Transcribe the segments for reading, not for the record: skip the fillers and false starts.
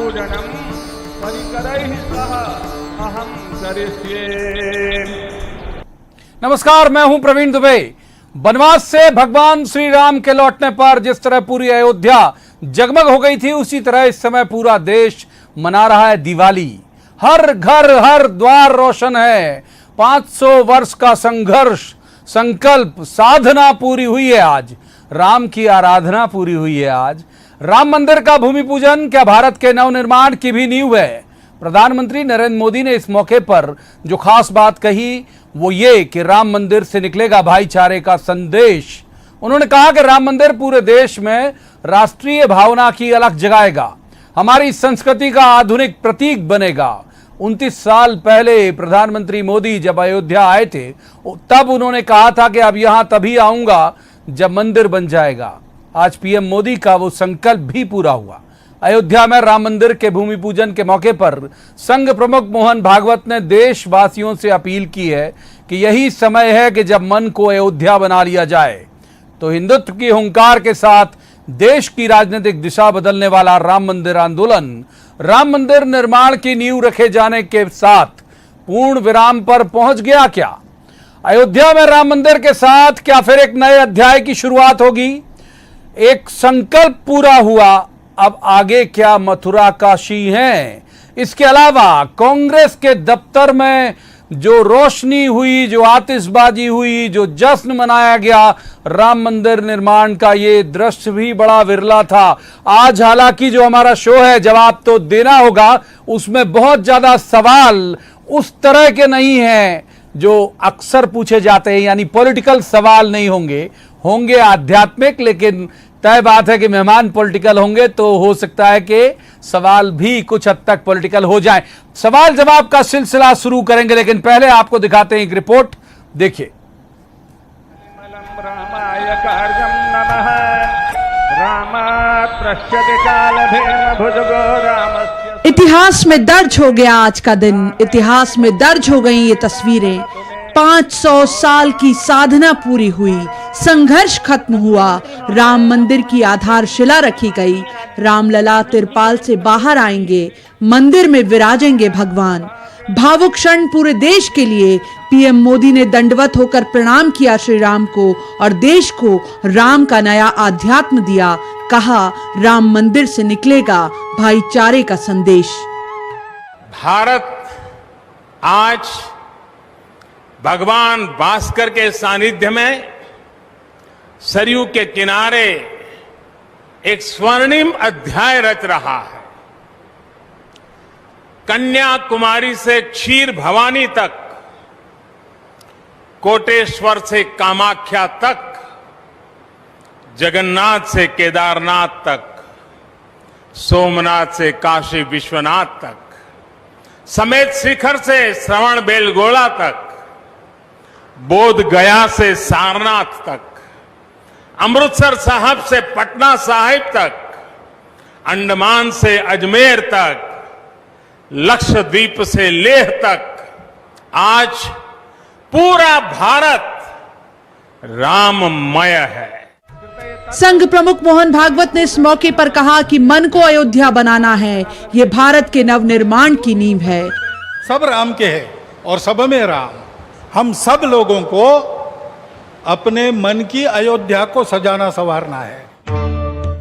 पूजनम परिकरैः सह अहं करिष्ये। नमस्कार, मैं हूं प्रवीण दुबे। वनवास से भगवान श्री राम के लौटने पर जिस तरह पूरी अयोध्या जगमग हो गई थी, उसी तरह इस समय पूरा देश मना रहा है दिवाली। हर घर हर द्वार रोशन है। 500 वर्ष का संघर्ष, संकल्प, साधना पूरी हुई है आज। राम की आराधना पूरी हुई है आज। राम मंदिर का भूमि पूजन क्या भारत के नवनिर्माण की भी नींव है? प्रधानमंत्री नरेंद्र मोदी ने इस मौके पर जो खास बात कही वो ये कि राम मंदिर से निकलेगा भाईचारे का संदेश। उन्होंने कहा कि राम मंदिर पूरे देश में राष्ट्रीय भावना की अलख जगाएगा, हमारी संस्कृति का आधुनिक प्रतीक बनेगा। 29 साल पहले प्रधानमंत्री मोदी जब अयोध्या आए थे, तब उन्होंने कहा था कि अब यहां तभी आऊंगा जब मंदिर बन जाएगा। आज पीएम मोदी का वो संकल्प भी पूरा हुआ। अयोध्या में राम मंदिर के भूमि पूजन के मौके पर संघ प्रमुख मोहन भागवत ने देशवासियों से अपील की है कि यही समय है कि जब मन को अयोध्या बना लिया जाए तो हिंदुत्व की हुंकार के साथ देश की राजनीतिक दिशा बदलने वाला राम मंदिर आंदोलन राम मंदिर निर्माण की नींव रखे जाने के साथ पूर्ण विराम पर पहुंच गया क्या? अयोध्या में राम मंदिर के साथ क्या फिर एक नए अध्याय की शुरुआत होगी? एक संकल्प पूरा हुआ, अब आगे क्या मथुरा काशी है? इसके अलावा कांग्रेस के दफ्तर में जो रोशनी हुई, जो आतिशबाजी हुई, जो जश्न मनाया गया राम मंदिर निर्माण का, ये दृश्य भी बड़ा विरला था। आज हालांकि जो हमारा शो है जवाब तो देना होगा, उसमें बहुत ज्यादा सवाल उस तरह के नहीं हैं जो अक्सर पूछे जाते हैं, यानी पॉलिटिकल सवाल नहीं होंगे आध्यात्मिक। लेकिन तय बात है कि मेहमान पॉलिटिकल होंगे तो हो सकता है कि सवाल भी कुछ हद तक पॉलिटिकल हो जाएं। सवाल जवाब का सिलसिला शुरू करेंगे, लेकिन पहले आपको दिखाते हैं एक रिपोर्ट, देखिए। इतिहास में दर्ज हो गया आज का दिन, इतिहास में दर्ज हो गई ये तस्वीरें। 500 साल की साधना पूरी हुई, संघर्ष खत्म हुआ, राम मंदिर की आधारशिला रखी गई। रामलला तिरपाल से बाहर आएंगे, मंदिर में विराजेंगे भगवान। भावुक क्षण पूरे देश के लिए। पीएम मोदी ने दंडवत होकर प्रणाम किया श्री राम को और देश को राम का नया आध्यात्म दिया। कहा, राम मंदिर से निकलेगा भाईचारे का संदेश। भारत आज भगवान भास्कर के सानिध्य में सरयू के किनारे एक स्वर्णिम अध्याय रच रहा है। कन्याकुमारी से क्षीर भवानी तक, कोटेश्वर से कामाख्या तक, जगन्नाथ से केदारनाथ तक, सोमनाथ से काशी विश्वनाथ तक, समेत शिखर से श्रवण बेलगोला तक, बोध गया से सारनाथ तक, अमृतसर साहब से पटना साहिब तक, अंडमान से अजमेर तक, लक्षद्वीप से लेह तक, आज पूरा भारत राममय है। संघ प्रमुख मोहन भागवत ने इस मौके पर कहा कि मन को अयोध्या बनाना है, ये भारत के नवनिर्माण की नींव है। सब राम के है और सब में राम। हम सब लोगों को अपने मन की अयोध्या को सजाना संवारना है।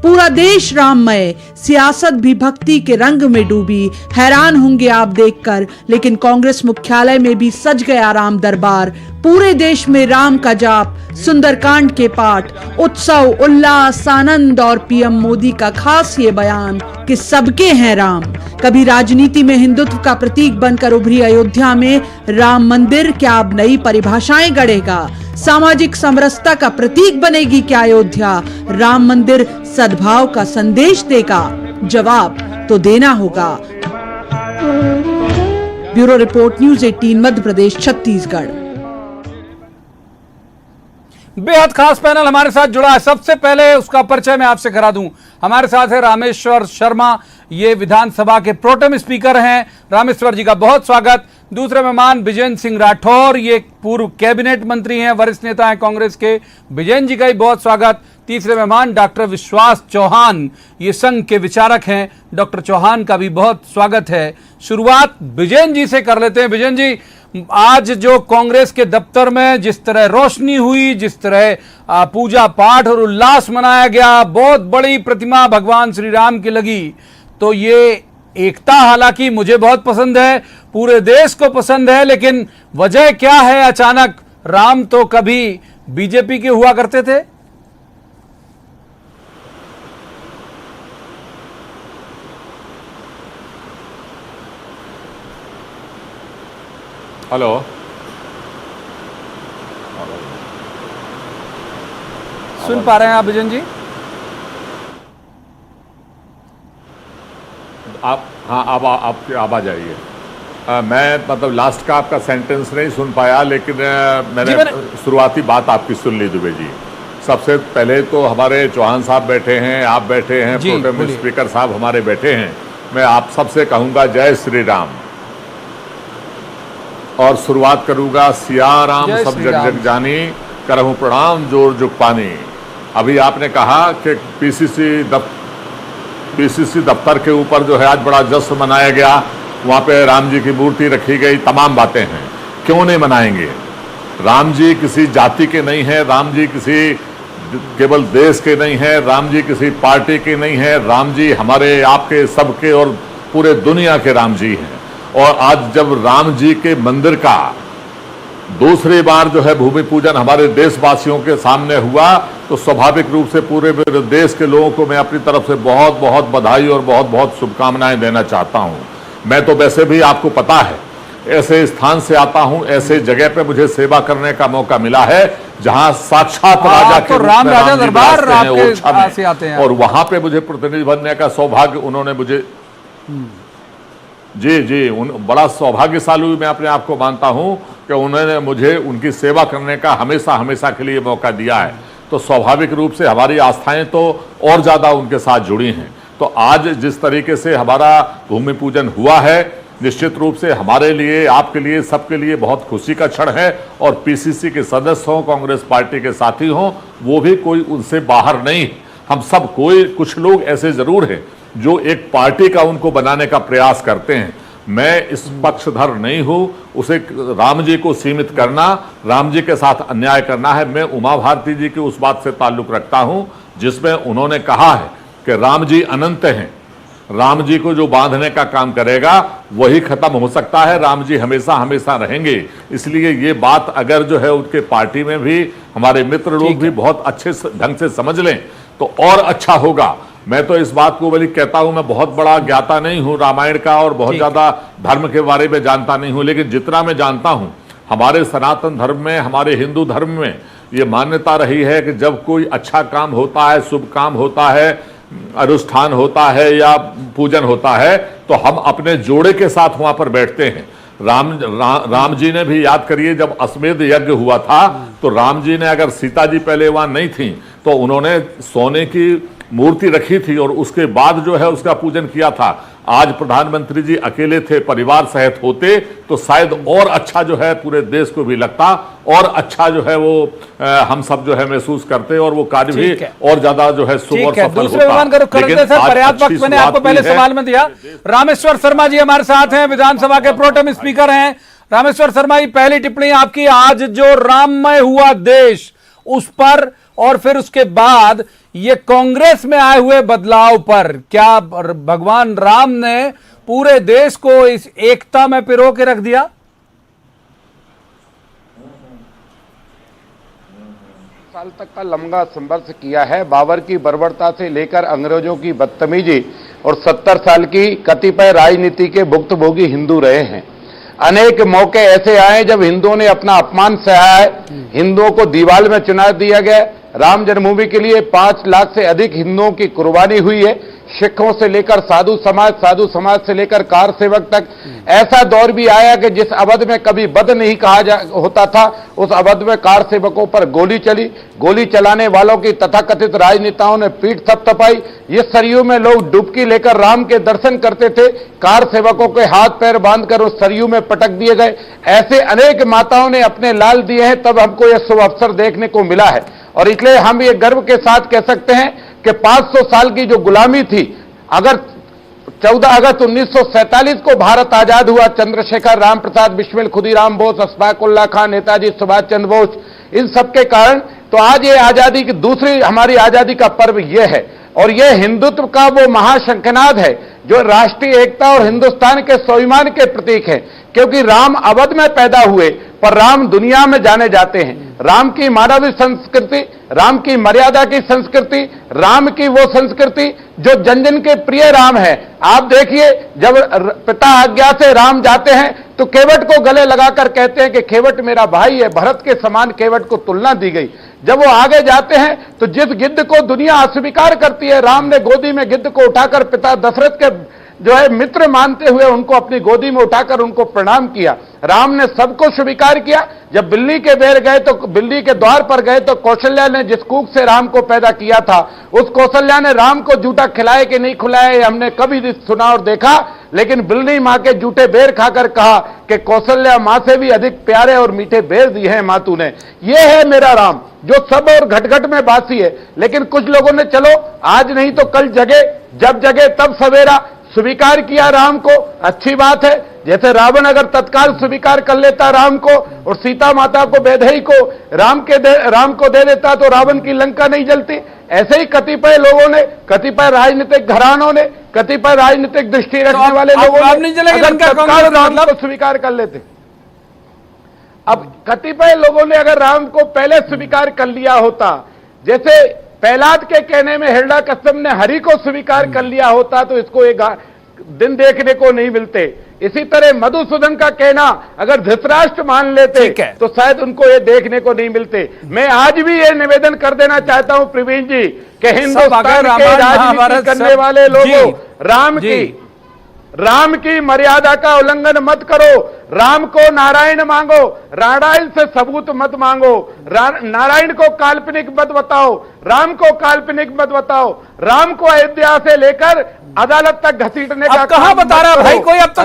पूरा देश राममय, सियासत भी भक्ति के रंग में डूबी। हैरान होंगे आप देखकर, लेकिन कांग्रेस मुख्यालय में भी सज गया राम दरबार। पूरे देश में राम का जाप, सुंदरकांड के पाठ, उत्सव, उल्लास, आनंद और पीएम मोदी का खास ये बयान कि सबके हैं राम। कभी राजनीति में हिंदुत्व का प्रतीक बनकर उभरी अयोध्या में राम मंदिर क्या अब नई परिभाषाएं गढ़ेगा? सामाजिक समरसता का प्रतीक बनेगी क्या अयोध्या? राम मंदिर सद्भाव का संदेश देगा? जवाब तो देना होगा। Bureau report, news 18 Madhya Pradesh, Chhattisgarh. बेहद खास पैनल हमारे साथ जुड़ा है। सबसे पहले उसका परिचय मैं आपसे करा दूं। हमारे साथ है रामेश्वर शर्मा, ये विधानसभा के प्रोटेम स्पीकर हैं। रामेश्वर जी का बहुत स्वागत। दूसरे मेहमान विजेंद्र सिंह राठौर, ये पूर्व कैबिनेट मंत्री हैं, वरिष्ठ नेता हैं कांग्रेस के। विजेंद्र जी का भी बहुत स्वागत। तीसरे मेहमान डॉक्टर विश्वास चौहान, ये संघ के विचारक हैं। डॉक्टर चौहान का भी बहुत स्वागत है। शुरुआत विजयन जी से कर लेते हैं। विजयन जी, आज जो कांग्रेस के दफ्तर में जिस तरह रोशनी हुई, जिस तरह पूजा पाठ और उल्लास मनाया गया, बहुत बड़ी प्रतिमा भगवान श्री राम की लगी, तो ये एकता हालांकि मुझे बहुत पसंद है, पूरे देश को पसंद है, लेकिन वजह क्या है अचानक? राम तो कभी बीजेपी के हुआ करते थे। हेलो, सुन पा रहे हैं आप विजयन जी? आप हाँ, अब आपकी आवाज आई है। मैं मतलब लास्ट का आपका सेंटेंस नहीं सुन पाया, लेकिन मैंने शुरुआती बात आपकी सुन ली। दुबे जी, सबसे पहले तो हमारे चौहान साहब बैठे हैं, आप बैठे हैं, प्रोटेम स्पीकर साहब हमारे बैठे हैं। मैं आप सबसे कहूंगा जय श्री राम, और शुरुआत करूंगा सिया राम सब जग जग जानी, करहूं प्रणाम जोर जुग पानी। अभी आपने कहा कि पीसीसी दफ्तर के ऊपर जो है आज बड़ा जश्न मनाया गया, वहां पे राम जी की मूर्ति रखी गई, तमाम बातें हैं। क्यों नहीं मनाएंगे? राम जी किसी जाति के नहीं है, राम जी किसी केवल देश के नहीं है, राम जी किसी पार्टी के नहीं है, राम जी हमारे आपके सबके और पूरे दुनिया के राम जी हैं। और आज जब राम जी के मंदिर का दूसरी बार जो है भूमि पूजन हमारे देशवासियों के सामने हुआ, तो स्वाभाविक रूप से पूरे देश के लोगों को मैं अपनी तरफ से बहुत बहुत बधाई और बहुत बहुत शुभकामनाएं देना चाहता हूं। मैं तो वैसे भी आपको पता है ऐसे स्थान से आता हूं, ऐसे जगह पे मुझे सेवा करने का मौका मिला है जहां साक्षात राजा के राम राजा दरबार आपके से आते हैं, और वहां पे मुझे प्रतिनिधि बनने का सौभाग्य उन्होंने मुझे जी बड़ा सौभाग्यशाली मैं अपने आप को मानता हूं कि उन्होंने मुझे उनकी सेवा करने का हमेशा के लिए मौका दिया है। तो स्वाभाविक रूप से हमारी आस्थाएं तो और ज्यादा उनके साथ जुड़ी हैं। तो आज जिस तरीके से हमारा भूमि पूजन हुआ है, निश्चित रूप से हमारे लिए, आपके लिए, सबके लिए बहुत खुशी का क्षण है। और पीसीसी के सदस्य हों, कांग्रेस पार्टी के साथी हों, वो भी कोई उनसे बाहर नहीं। हम सब कुछ लोग ऐसे जरूर हैं जो एक पार्टी का उनको बनाने का प्रयास करते हैं। मैं इस पक्षधर नहीं हूं। उसे राम जी को सीमित करना, राम जी के साथ अन्याय करना है। मैं उमा भारती जी की उस बात से ताल्लुक रखता हूं जिसमें उन्होंने कहा है कि राम जी अनंत हैं, राम जी को जो बांधने का काम करेगा वही खत्म हो सकता है, राम जी हमेशा रहेंगे। इसलिए ये बात अगर जो है उनके पार्टी में भी हमारे मित्र लोग भी बहुत अच्छे ढंग से समझ लें तो और अच्छा होगा। मैं तो इस बात को बल्कि कहता हूं, मैं बहुत बड़ा ज्ञाता नहीं हूं रामायण का और बहुत ज्यादा धर्म के बारे में जानता नहीं हूं, लेकिन जितना मैं जानता हूं हमारे सनातन धर्म में, हमारे हिंदू धर्म में ये मान्यता रही है कि जब कोई अच्छा काम होता है, शुभ काम होता है, अनुष्ठान होता है या पूजन होता है, तो हम अपने जोड़े के साथ वहां पर बैठते हैं। राम जी ने भी याद करिए, जब अश्वमेध यज्ञ हुआ था तो राम जी ने, अगर सीता जी पहले वहां नहीं थी तो उन्होंने सोने की मूर्ति रखी थी और उसके बाद जो है उसका पूजन किया था। आज प्रधानमंत्री जी अकेले थे, परिवार सहित होते तो शायद और अच्छा जो है पूरे देश को भी लगता, और अच्छा जो है वो हम सब जो है महसूस करते और वो कार्य भी और ज्यादा जो है शुभ और सफल होता। पर्याप्त वक्त मैंने आपको पहले सवाल में दिया। रामेश्वर शर्मा जी हमारे साथ हैं, विधानसभा के प्रोटेम स्पीकर हैं। रामेश्वर शर्मा जी, पहली टिप्पणी आपकी, आज जो राममय हुआ देश उस पर और फिर उसके बाद ये कांग्रेस में आए हुए बदलाव पर, क्या भगवान राम ने पूरे देश को इस एकता में पिरो के रख दिया? साल तक का लंबा संघर्ष किया है। बाबर की बर्बरता से लेकर अंग्रेजों की बदतमीजी और 70 साल की कतिपय राजनीति के भुक्तभोगी हिंदू रहे हैं। अनेक मौके ऐसे आए जब हिंदुओं ने अपना अपमान सहा है, हिंदुओं को दीवार में चुना दिया गया। राम जन्मभूमि के लिए 5 लाख से अधिक हिंदुओं की कुर्बानी हुई है। सिखों से लेकर साधु समाज से लेकर कार सेवक तक। ऐसा दौर भी आया कि जिस अवध में कभी वध नहीं कहा होता था, उस अवध में कार सेवकों पर गोली चली। गोली चलाने वालों की तथाकथित राजनेताओं ने पीठ थपथपाई। ये सरयू में लोग डुबकी लेकर राम के दर्शन करते थे, कार सेवकों के हाथ पैर बांधकर उस सरयू में पटक दिए गए। ऐसे अनेक माताओं ने अपने लाल दिए हैं, तब हमको यह शुभ अवसर देखने को मिला है। और इसलिए हम ये गर्व के साथ कह सकते हैं कि 500 साल की जो गुलामी थी, अगर 14 अगस्त 1947 को भारत आजाद हुआ, चंद्रशेखर, राम प्रसाद बिस्मिल, खुदीराम बोस, अशफाक उल्लाह खान, नेताजी सुभाष चंद्र बोस, इन सबके कारण तो आज ये आजादी की दूसरी हमारी आजादी का पर्व ये है। और ये हिंदुत्व का वो महाशंखनाद है जो राष्ट्रीय एकता और हिंदुस्तान के स्वाभिमान के प्रतीक है, क्योंकि राम अवध में पैदा हुए पर राम दुनिया में जाने जाते हैं। राम की मानवीय संस्कृति, राम की मर्यादा की संस्कृति, राम की वो संस्कृति जो जन जन के प्रिय राम है। आप देखिए, जब पिता आज्ञा से राम जाते हैं तो केवट को गले लगाकर कहते हैं कि केवट मेरा भाई है, भरत के समान केवट को तुलना दी गई। जब वो आगे जाते हैं तो जिस गिद्ध को दुनिया अस्वीकार करती है, राम ने गोदी में गिद्ध को उठाकर पिता दशरथ के जो है मित्र मानते हुए उनको अपनी गोदी में उठाकर उनको प्रणाम किया। राम ने सबको स्वीकार किया। जब बिल्ली के बेर गए तो बिल्ली के द्वार पर गए तो कौशल्या ने जिस कूक से राम को पैदा किया था, उस कौशल्या ने राम को जूठा खिलाए कि नहीं खिलाया ये हमने कभी नहीं सुना और देखा, लेकिन बिल्ली मां के जूठे बेर खाकर कहा कि कौशल्या मां से भी अधिक प्यारे और मीठे बेर दिए हैं मां तूने। ये है मेरा राम जो सब और घट घट में बासी है। लेकिन कुछ लोगों ने चलो आज नहीं तो कल जगे, जब जगे तब सवेरा, स्वीकार किया राम को, अच्छी बात है। जैसे रावण अगर तत्काल स्वीकार कर लेता राम को और सीता माता को वैदेही को राम को दे देता तो रावण की लंका नहीं जलती। ऐसे ही कतिपय लोगों ने, कतिपय राजनीतिक घरानों ने, कतिपय राजनीतिक दृष्टि रखने वाले लोगों ने अगर तत्काल राम को स्वीकार कर लेते। अब कतिपय लोगों ने अगर राम को पहले स्वीकार कर लिया होता, जैसे प्रहलाद के कहने में हिरण्यकश्यप ने हरि को स्वीकार कर लिया होता तो इसको एक दिन देखने को नहीं मिलते। इसी तरह मधुसूदन का कहना अगर धृतराष्ट्र मान लेते तो शायद उनको ये देखने को नहीं मिलते। मैं आज भी ये निवेदन कर देना चाहता हूं प्रवीण जी कि हिंदुस्तान के राजनीति करने वाले लोगों, राम की मर्यादा का उल्लंघन मत करो। राम को नारायण मांगो, नारायण से सबूत मत मांगो। नारायण को काल्पनिक मत बताओ, राम को काल्पनिक मत बताओ। राम को अयोध्या से लेकर अदालत तक घसीटने का कहां बता रहा है भाई कोई? अब तक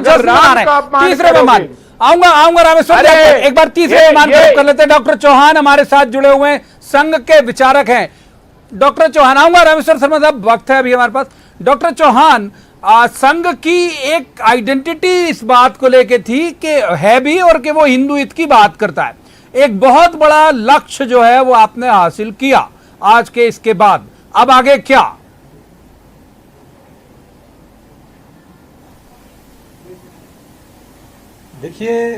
तीसरे मेहमान आऊंगा रामेश्वर, एक बार तीसरे मेहमान कर लेते हैं। डॉक्टर चौहान हमारे साथ जुड़े हुए हैं, संघ के विचारक हैं। डॉक्टर चौहान, आऊंगा रामेश्वर शर्मा साहब, वक्त है अभी हमारे पास। डॉक्टर चौहान, संघ की एक आइडेंटिटी इस बात को लेके थी कि है भी और कि वो हिंदू हित की बात करता है। एक बहुत बड़ा लक्ष्य जो है वो आपने हासिल किया आज के इसके बाद, अब आगे क्या? देखिए,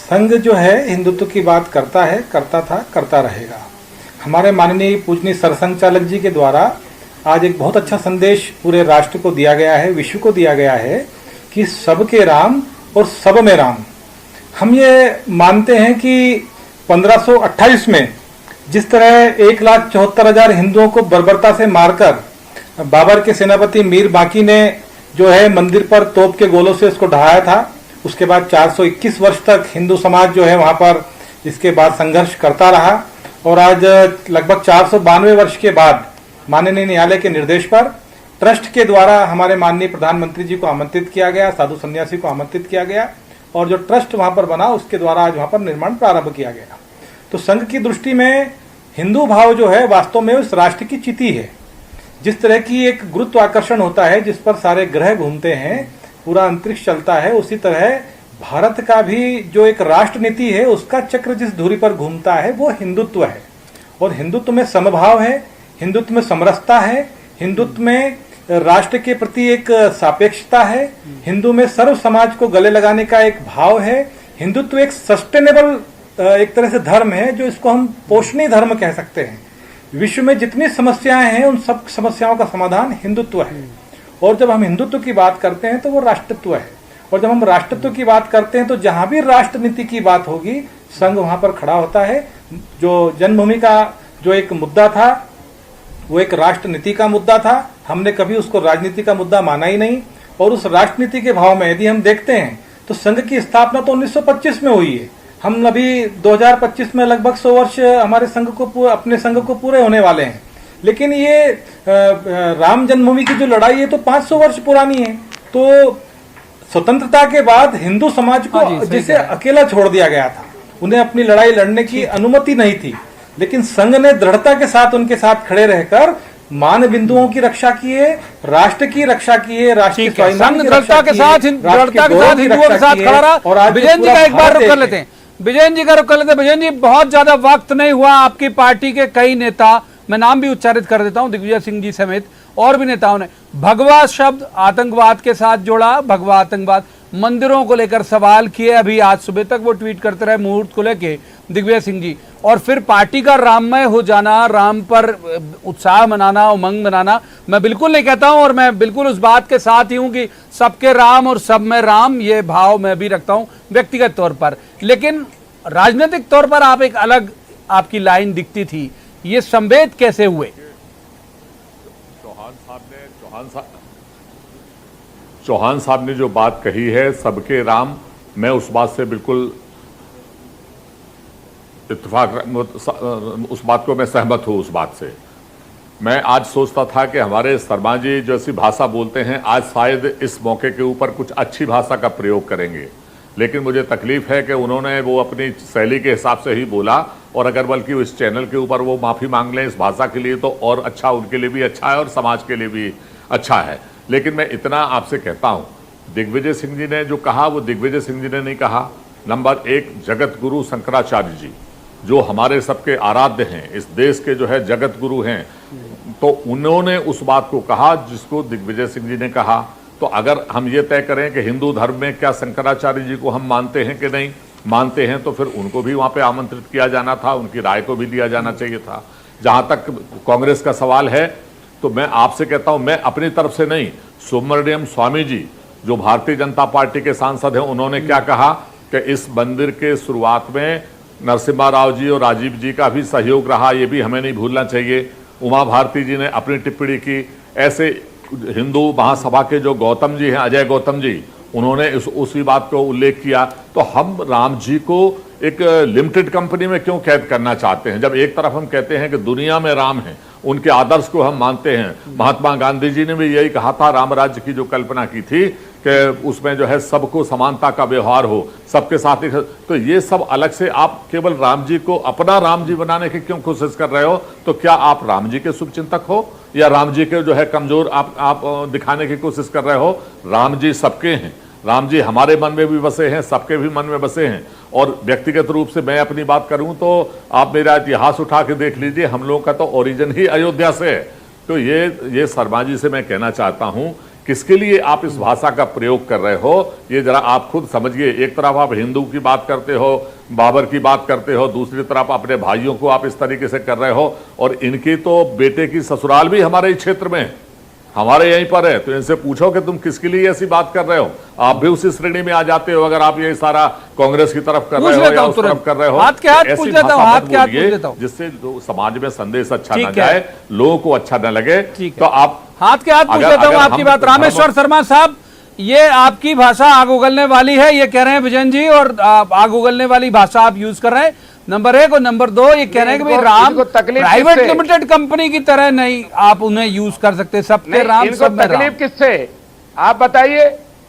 संघ जो है हिंदुत्व की बात करता है, करता था, करता रहेगा। हमारे माननीय पूजनीय सरसंघ चालक जी के द्वारा आज एक बहुत अच्छा संदेश पूरे राष्ट्र को दिया गया है, विश्व को दिया गया है कि सबके राम और सब में राम। हम ये मानते हैं कि 1528 में जिस तरह 1,74,000 हिंदुओं को बर्बरता से मारकर बाबर के सेनापति मीर बाकी ने जो है मंदिर पर तोप के गोलों से उसको ढहाया था, उसके बाद 421 वर्ष तक हिंदू समाज जो है वहां पर इसके बाद संघर्ष करता रहा। और आज लगभग 492 वर्ष के बाद माननीय न्यायालय के निर्देश पर ट्रस्ट के द्वारा हमारे माननीय प्रधानमंत्री जी को आमंत्रित किया गया, साधु सन्यासी को आमंत्रित किया गया और जो ट्रस्ट वहां पर बना उसके द्वारा आज वहां पर निर्माण प्रारंभ किया गया। तो संघ की दृष्टि में हिंदू भाव जो है वास्तव में उस राष्ट्र की चिति है। जिस तरह की एक गुरुत्वाकर्षण होता है जिस पर सारे ग्रह घूमते हैं, पूरा अंतरिक्ष चलता है, उसी तरह भारत का भी जो एक राष्ट्र नीति है उसका चक्र जिस धुरी पर घूमता है वो हिंदुत्व है। और हिंदुत्व में समभाव है, हिंदुत्व में समरसता है, हिंदुत्व में राष्ट्र के प्रति एक सापेक्षता है, हिंदू में सर्व समाज को गले लगाने का एक भाव है। हिंदुत्व एक सस्टेनेबल एक तरह से धर्म है, जो इसको हम पोषणीय धर्म कह सकते हैं। विश्व में जितनी समस्याएं हैं उन सब समस्याओं का समाधान हिंदुत्व है। और जब हम हिंदुत्व की बात करते हैं तो वो राष्ट्रत्व है। और जब हम राष्ट्रत्व की बात करते हैं तो जहां भी राष्ट्र नीति की बात होगी संघ वहां पर खड़ा होता है। जो जन्मभूमि का जो एक मुद्दा था वो एक राष्ट्र नीति का मुद्दा था, हमने कभी उसको राजनीति का मुद्दा माना ही नहीं। और उस राष्ट्रनीति के भाव में यदि हम देखते हैं तो संघ की स्थापना तो 1925 में हुई है। हम अभी 2025 में लगभग 100 वर्ष हमारे संघ को, अपने संघ को पूरे होने वाले हैं। लेकिन ये राम जन्मभूमि की जो लड़ाई है तो 500 वर्ष पुरानी है। तो स्वतंत्रता के बाद हिंदू समाज को जिसे अकेला छोड़ दिया गया था, उन्हें अपनी लड़ाई लड़ने की अनुमति नहीं थी। लेकिन संघ ने दृढ़ता के साथ उनके साथ खड़े रहकर मान बिंदुओं की रक्षा किए, राष्ट्र की रक्षा किए, राष्ट्र की स्वाभिमान की रक्षा के साथ हिंदुओं के साथ खड़ा रहा। और विजयन जी का एक बार रुक कर लेते हैं, विजयन जी का रुक कर लेते हैं। विजयन जी, बहुत ज्यादा वक्त नहीं हुआ, आपकी पार्टी के कई नेता, मैं नाम भी उच्चारित कर देता हूं, दिग्विजय सिंह जी समेत और भी नेताओं ने भगवा शब्द आतंकवाद के साथ जोड़ा, भगवा आतंकवाद, मंदिरों को लेकर सवाल किए। अभी आज सुबह तक वो ट्वीट करते रहे मुहूर्त को लेके दिग्विजय सिंह जी, और फिर पार्टी का राममय हो जाना, राम पर उत्साह मनाना, उमंग मनाना, मैं बिल्कुल नहीं कहता हूं और मैं बिल्कुल उस बात के साथ ही हूं कि सबके राम और सब में राम, ये भाव मैं भी रखता हूं व्यक्तिगत तौर पर, लेकिन राजनीतिक तौर पर आप एक अलग आपकी लाइन दिखती थी, ये संवेद कैसे हुए? चौहान साहब ने जो बात कही है सबके राम, मैं उस बात से बिल्कुल इत्तेफाक, उस बात को मैं सहमत हूं। उस बात से मैं आज सोचता था कि हमारे शर्मा जी जैसी भाषा बोलते हैं, आज शायद इस मौके के ऊपर कुछ अच्छी भाषा का प्रयोग करेंगे, लेकिन मुझे तकलीफ है कि उन्होंने वो अपनी शैली के हिसाब से ही बोला, और अगर बल्कि इस चैनल के ऊपर वो माफ़ी मांग लें इस भाषा के लिए तो और अच्छा, उनके लिए भी अच्छा है और समाज के लिए भी अच्छा है। लेकिन मैं इतना आपसे कहता हूँ, दिग्विजय सिंह जी ने जो कहा वो दिग्विजय सिंह जी ने नहीं कहा। नंबर एक, जगत गुरु शंकराचार्य जी जो हमारे सबके आराध्य हैं, इस देश के जो है जगत गुरु हैं, तो उन्होंने उस बात को कहा जिसको दिग्विजय सिंह जी ने कहा। तो अगर हम ये तय करें कि हिंदू धर्म में क्या शंकराचार्य जी को हम मानते हैं कि नहीं मानते हैं, तो फिर उनको भी वहाँ पे आमंत्रित किया जाना था, उनकी राय को भी लिया जाना चाहिए था। जहाँ तक कांग्रेस का सवाल है, तो मैं आपसे कहता हूँ, मैं अपनी तरफ से नहीं, सुब्रमण्यम स्वामी जी जो भारतीय जनता पार्टी के सांसद हैं, उन्होंने क्या कहा कि इस मंदिर के शुरुआत में नरसिम्हा राव जी और राजीव जी का भी सहयोग रहा, ये भी हमें नहीं भूलना चाहिए। उमा भारती जी ने अपनी टिप्पणी की, ऐसे हिंदू महासभा के जो गौतम जी हैं, अजय गौतम जी, उन्होंने उसी बात को उल्लेख किया। तो हम राम जी को एक लिमिटेड कंपनी में क्यों कैद करना चाहते हैं, जब एक तरफ हम कहते हैं कि दुनिया में राम है, उनके आदर्श को हम मानते हैं। महात्मा गांधी जी ने भी यही कहा था, राम राज्य की जो कल्पना की थी कि उसमें जो है सबको समानता का व्यवहार हो, सबके साथ ही। तो ये सब अलग से आप केवल राम जी को अपना राम जी बनाने की क्यों कोशिश कर रहे हो? तो क्या आप राम जी के शुभचिंतक हो या राम जी के जो है कमजोर आप दिखाने की कोशिश कर रहे हो? राम जी सबके हैं, राम जी हमारे मन में भी बसे हैं, सबके भी मन में बसे हैं। और व्यक्तिगत रूप से मैं अपनी बात करूं तो आप मेरा इतिहास उठा के देख लीजिए, हम लोगों का तो ओरिजिन ही अयोध्या से है। तो ये शर्मा जी से मैं कहना चाहता हूं, किसके लिए आप इस भाषा का प्रयोग कर रहे हो, ये जरा आप खुद समझिए। एक तरफ आप हिंदू की बात करते हो, बाबर की बात करते हो, दूसरी तरफ अपने भाइयों को आप इस तरीके से कर रहे हो, और इनकी तो बेटे की ससुराल भी हमारे क्षेत्र में, हमारे यहीं पर है। तो इनसे पूछो कि तुम किसके लिए ऐसी बात कर रहे हो, आप भी उसी श्रेणी में आ जाते हो अगर आप ये सारा कांग्रेस की तरफ कर रहे हो या उस तरफ कर रहे हो। हाथ के हाथ पूछ लेता हूं, हाथ के हाथ पूछ लेता हूं, जिससे समाज में संदेश अच्छा न जाए, लोगों को अच्छा न लगे। तो आप हाथ के हाथ पूछ लेता हूं आपकी बात। रामेश्वर शर्मा साहब, ये आपकी भाषा आग उगलने वाली है, ये कह रहे हैं विजयन जी, और आग उगलने वाली भाषा आप यूज कर रहे हैं, नंबर एक। और नंबर दो, ये कह रहे हैं कि भाई राम प्राइवेट लिमिटेड कंपनी की तरह नहीं आप उन्हें यूज कर सकते, सबके राम, सब में राम। तकलीफ किससे आप बताइए?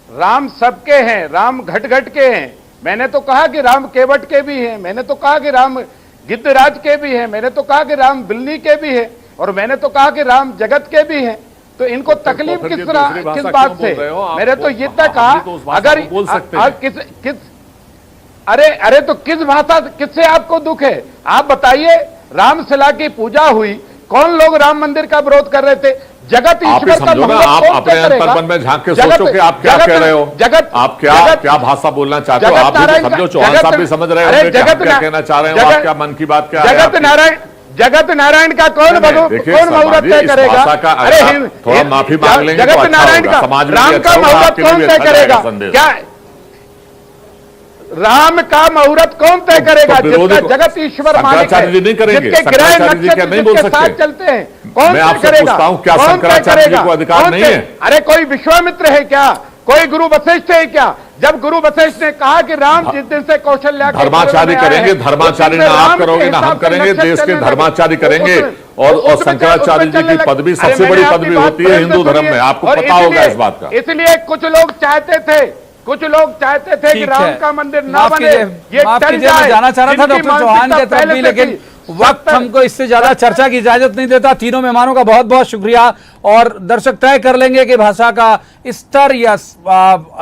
राम सबके हैं, राम घट घट के हैं। मैंने तो कहा कि राम केवट के भी हैं, मैंने तो कहा कि राम गिद्धराज के भी हैं, मैंने तो कहा कि राम बिल्ली के भी हैं, और मैंने तो कहा कि राम जगत के भी हैं। तो इनको तकलीफ किस बात से? मैंने तो ये तक कहा, अगर किस अरे तो किस भाषा, किससे आपको दुख है? आप बताइए, रामशिला की पूजा हुई, कौन लोग राम मंदिर का विरोध कर रहे थे? जगत ईश्वर का महत्व आप अपने अंतर्मन में झांक के सोचो कि आप क्या कह रहे हो, आप क्या भाषा बोलना चाहते हो, आप भी समझो, चौहान साहब भी समझ रहे हो क्या कहना चाह रहे हो, आपका मन की बात क्या है? जगत नारायण का कौन मुहूर्त तय करेगा? अरे थोड़ा माफी मांग लेंगे, जगत नारायण का, राम का मुहूर्त कौन तय करेगा? क्या राम का मुहूर्त कौन तय करेगा? जिसका जगत ईश्वर मालिक है, जिसके ग्रह नक्षत्र जिसके साथ चलते हैं, कौन तय करेगा? क्या शंकराचार्य जी को अधिकार नहीं है? अरे कोई विश्वामित्र है क्या? कोई गुरु वशिष्ठ है क्या? जब गुरु वशिष्ठ ने कहा कि राम जिस दिन से कौशल्या धर्माचार्य करेंगे, धर्माचार्य ना आप करोगे ना हम करेंगे, देश के धर्माचार्य करेंगे। और शंकराचार्य जी की पदवी सबसे बड़ी पदवी होती है हिंदू धर्म में, आपको पता होगा इस बात का। इसलिए कुछ लोग चाहते थे कि राम का मंदिर ना बने, ये टल जाए। जाना चाह रहा था डॉक्टर चौहान के तरफ भी, लेकिन वक्त हमको इससे ज्यादा चर्चा की इजाजत नहीं देता। तीनों मेहमानों का बहुत बहुत शुक्रिया। और दर्शक तय कर लेंगे कि भाषा का स्तर या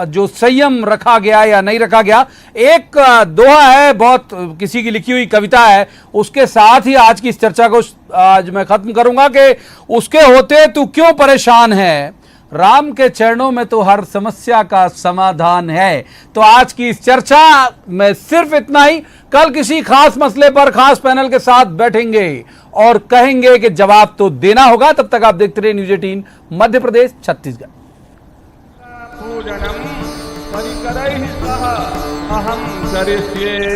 जो संयम रखा गया या नहीं रखा गया। एक दोहा है, बहुत किसी की लिखी हुई कविता है, उसके साथ ही आज की इस चर्चा को आज मैं खत्म करूंगा कि उसके होते तू क्यों परेशान है, राम के चरणों में तो हर समस्या का समाधान है। तो आज की इस चर्चा में सिर्फ इतना ही। कल किसी खास मसले पर खास पैनल के साथ बैठेंगे और कहेंगे कि जवाब तो देना होगा। तब तक आप देखते रहिए न्यूज़ 18 मध्य प्रदेश छत्तीसगढ़। पूजनम परिकरैः सह अहं करिष्ये।